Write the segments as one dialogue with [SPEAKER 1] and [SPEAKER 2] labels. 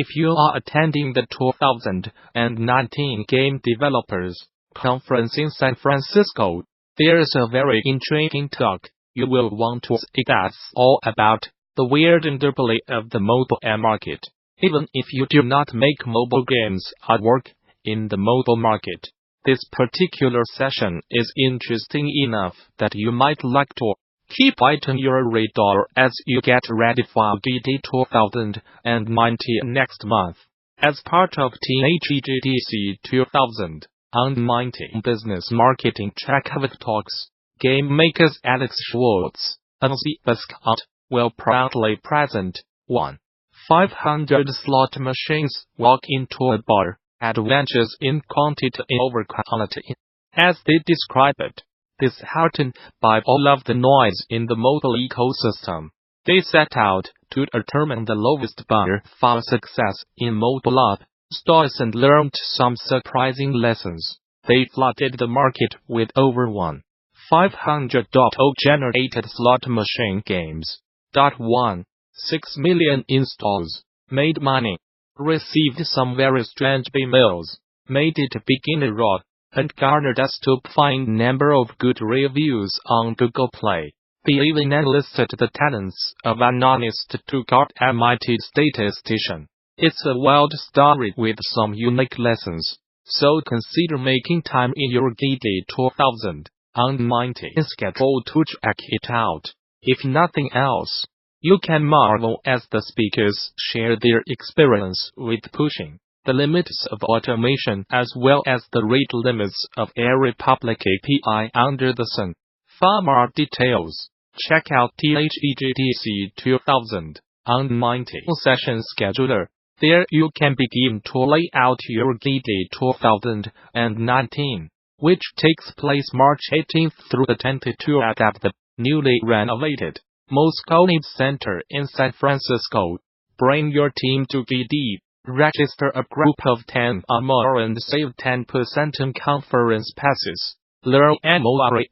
[SPEAKER 1] If you are attending the 2019 Game Developers Conference in San Francisco, there is a very intriguing talk you will want to see that's all about the weird interplay of the mobile market. Even if you do not make mobile games or work in the mobile market, this particular session is interesting enough that you might like to keep it on your radar as you get ready for GDC 2019 next month. As part of GDC 2019 Business Marketing Track of Talks, game makers Alex Schwartz and the Scott will proudly present 500 slot machines walk into a bar, adventures in quantity over quality. As they describe it, disheartened by all of the noise in the mobile ecosystem, they set out to determine the lowest bar for success in mobile app stores and learned some surprising lessons. They flooded the market with over 500.0 generated slot machine games. 6 million installs, made money, received some very strange emails, made it a beginner road, and garnered a stupefying number of good reviews on Google Play. They even enlisted the talents of an honest-to-God MIT statistician. It's a wild story with some unique lessons, so consider making time in your GDC 2019 schedule to check it out. If nothing else, you can marvel as the speakers share their experience with pushing the limits of automation as well as the rate limits of every public API under the sun. For more details, check out GDC 2019 session scheduler. There you can begin to lay out your GDC 2019, which takes place March 18th through the 22nd at the newly renovated Moscone Center in San Francisco. Bring your team to GDC, register a group of 10 or more and save 10% on conference passes. Learn more.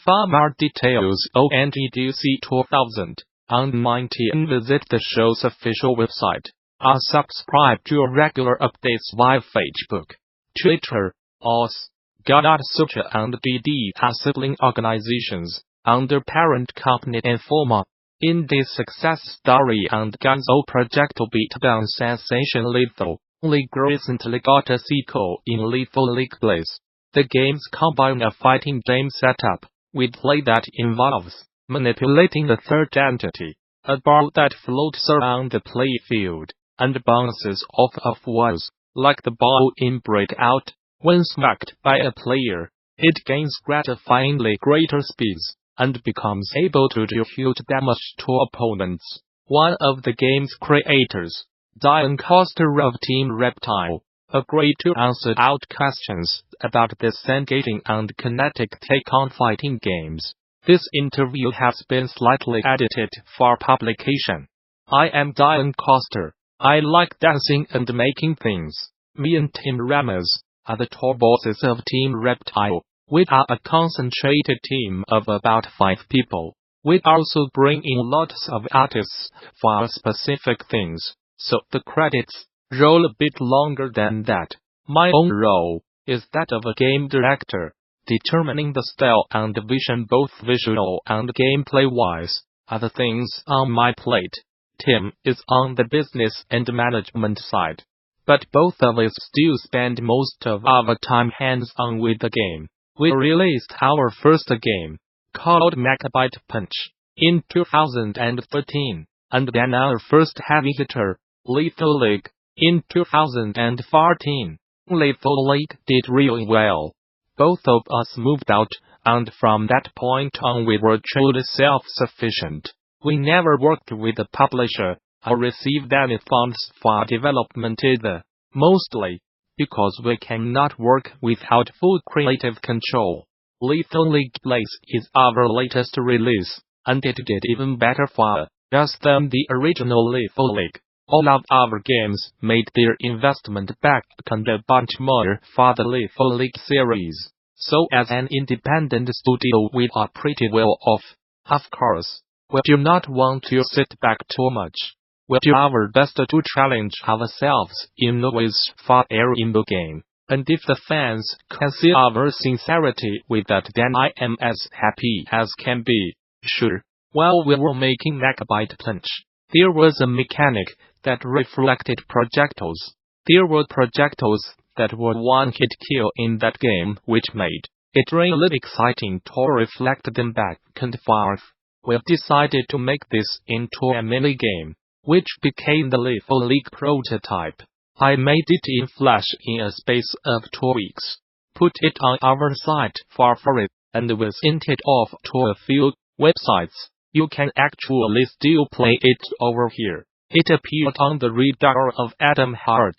[SPEAKER 1] For more details on GDC 2019, visit the show's official website, or subscribe to regular updates via Facebook, Twitter, OS. Gamasutra and GDC are sibling organizations under parent company Informa. In this success story and Gonzo project beat down sensation Lethal, League recently got a sequel in Lethal League Blaze. The games combine a fighting game setup with play that involves manipulating the third entity, a ball that floats around the playfield and bounces off of walls, like the ball in Breakout. When smacked by a player, it gains gratifyingly greater speeds and becomes able to do huge damage to opponents. One of the game's creators, Diane Coster of Team Reptile, agreed to answer out questions about this engaging and kinetic take on fighting games. This interview has been slightly edited for publication. I am Diane Coster. I like dancing and making things. Me and Tim Ramos are the top bosses of Team Reptile. We are a concentrated team of about 5 people. We also bring in lots of artists for specific things, so the credits roll a bit longer than that. My own role is that of a game director, determining the style and vision both visual and gameplay-wise are the things on my plate. Tim is on the business and management side, but both of us still spend most of our time hands-on with the game. We released our first game, called Megabyte Punch, in 2013, and then our first heavy hitter, Lethal League, in 2014. Lethal League did really well. Both of us moved out, and from that point on we were truly self-sufficient. We never worked with a publisher, or received any funds for development either, mostly because we cannot work without full creative control. Lethal League Blaze is our latest release, and it did even better for us than the original Lethal League. All of our games made their investment back and a bunch more for the Lethal League series. So as an independent studio we are pretty well off. Of course, we do not want to sit back too much. we'll do our best to challenge ourselves in always fun air in the game. And if the fans can see our sincerity with that, then I am as happy as can be. Sure. While we were making Megabyte Punch, there was a mechanic that reflected projectiles. There were projectiles that were one-hit kill in that game, which made it really exciting to reflect them back and forth. We decided to make this into a mini-game, which became the Lethal League prototype. I made it in Flash in a space of 2 weeks, put it on our site for free, and we sent it off to a few websites. You can actually still play it over here. It appeared on the radar of Adam Hart,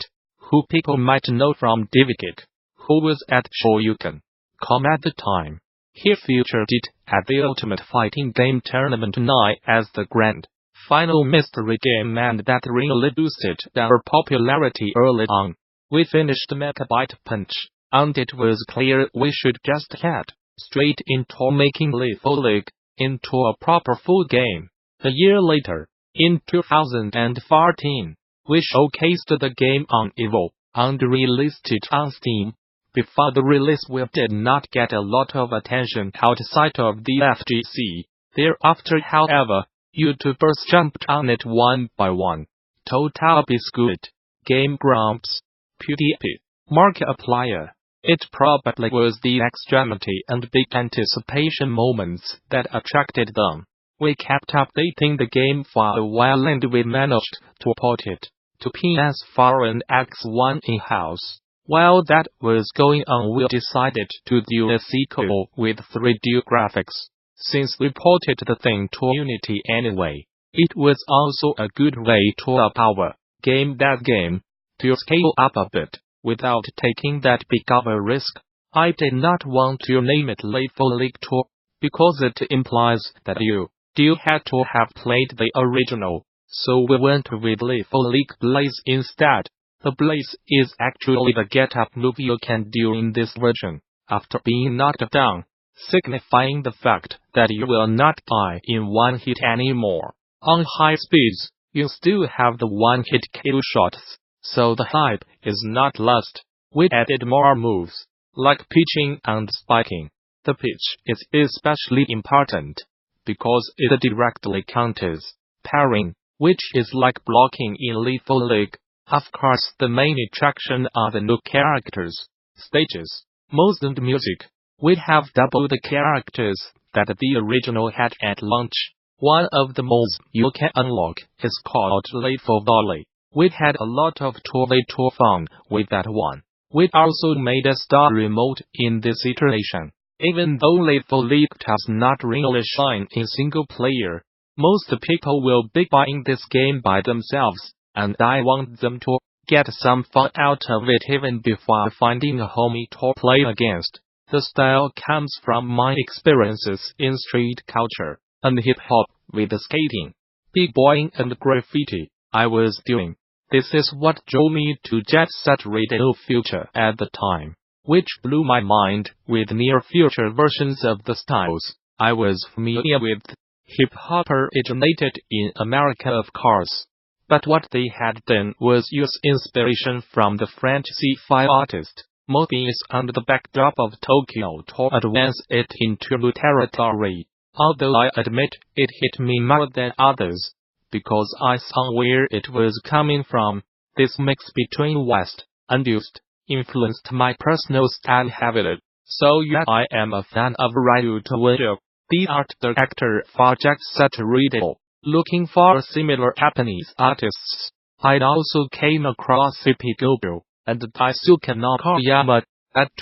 [SPEAKER 1] who people might know from DivGeek, who was at Shoryuken.com at the time. He featured it at the Ultimate Fighting Game Tournament 9 as the grand final mystery game, and that really boosted our popularity early on. We finished Megabyte Punch, and it was clear we should just head straight into making Lethal League into a proper full game. A year later, in 2014, we showcased the game on Evo, and released it on Steam. Before the release, we did not get a lot of attention outside of the FGC. Thereafter, however, YouTubers jumped on it one by one. Total Biscuit, Game Grumps, PewDiePie, Markiplier. It probably was the extremity and big anticipation moments that attracted them. We kept updating the game for a while, and we managed to port it to PS4 and X1 in-house. While that was going on, we decided to do a sequel with 3D graphics. Since we ported the thing to Unity anyway, it was also a good way to up our game to scale up a bit, without taking that big of a risk. I did not want to name it Lethal League 2, because it implies that you had to have played the original, so we went with Lethal League Blaze instead. The Blaze is actually the get-up move you can do in this version, after being knocked down, signifying the fact that you will not die in one hit anymore. On high speeds, you still have the one-hit kill shots, so the hype is not lost. We added more moves, like pitching and spiking. The pitch is especially important, because it directly counters parrying, which is like blocking in Lethal League. Of course, the main attraction are the new characters, stages, modes and music. We have double the characters that the original had at launch. One of the modes you can unlock is called Lethal Volley. We had a lot of 2v2 fun with that one. We also made a story mode in this iteration. Even though Lethal League does not really shine in single player, most people will be buying this game by themselves, and I want them to get some fun out of it even before finding a homie to play against. The style comes from my experiences in street culture and hip-hop with skating, b-boying and graffiti I was doing. This is what drew me to Jet Set Radio Future at the time, which blew my mind with near-future versions of the styles I was familiar with. Hip-hop originated in America, of course, but what they had done was use inspiration from the French sci-fi artist Mobius and the backdrop of Tokyo to advance it into new territory. Although I admit it hit me more than others, because I saw where it was coming from. This mix between West and East influenced my personal style heavily. So yeah, I am a fan of Ryut Wado, the art director for Jet Set Radio. Looking for similar Japanese artists, I also came across CP Gogo and Daisuke Nakayama,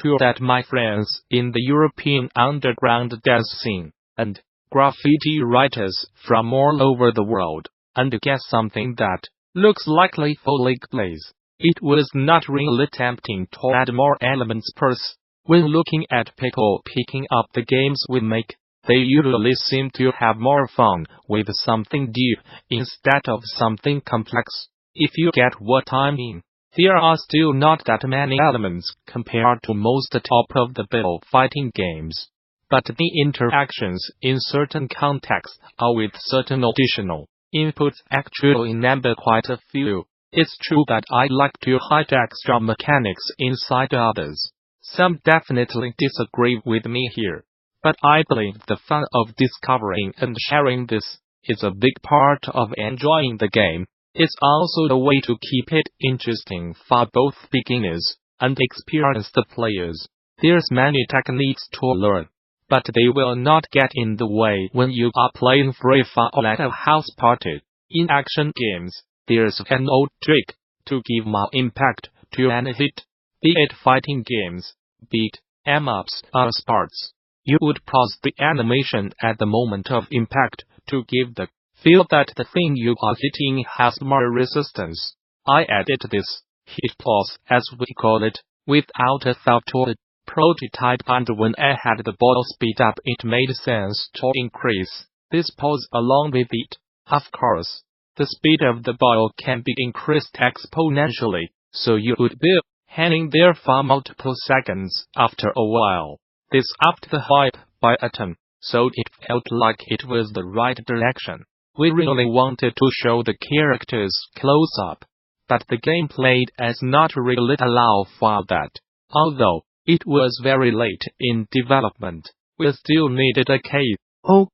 [SPEAKER 1] two that my friends in the European underground dance scene, and graffiti writers from all over the world, and guess something that looks like Lethal League Blaze. It was not really tempting to add more elements per se. When looking at people picking up the games we make, they usually seem to have more fun with something deep instead of something complex. If you get what I mean. There are still not that many elements compared to most top-of-the-bill fighting games, but the interactions in certain contexts are with certain additional Inputs actually number quite a few. It's true that I like to hide extra mechanics inside others. Some definitely disagree with me here. But I believe the fun of discovering and sharing this is a big part of enjoying the game. It's also a way to keep it interesting for both beginners and experienced players. There's many techniques to learn, but they will not get in the way when you are playing free fire at a house party. In action games, there's an old trick to give more impact to an hit. Be it fighting games, beat 'em ups or sports. You would pause the animation at the moment of impact to give the feel that the thing you are hitting has more resistance. I added this hit pause, as we call it, without a thought to the prototype, and when I had the ball speed up it made sense to increase this pause along with it. Of course, the speed of the ball can be increased exponentially, so you would be hanging there for multiple seconds after a while. This upped the hype by a ton, so it felt like it was the right direction. We really wanted to show the characters close up, but the gameplay does not really allow for that. Although it was very late in development, we still needed a cave.
[SPEAKER 2] Oh,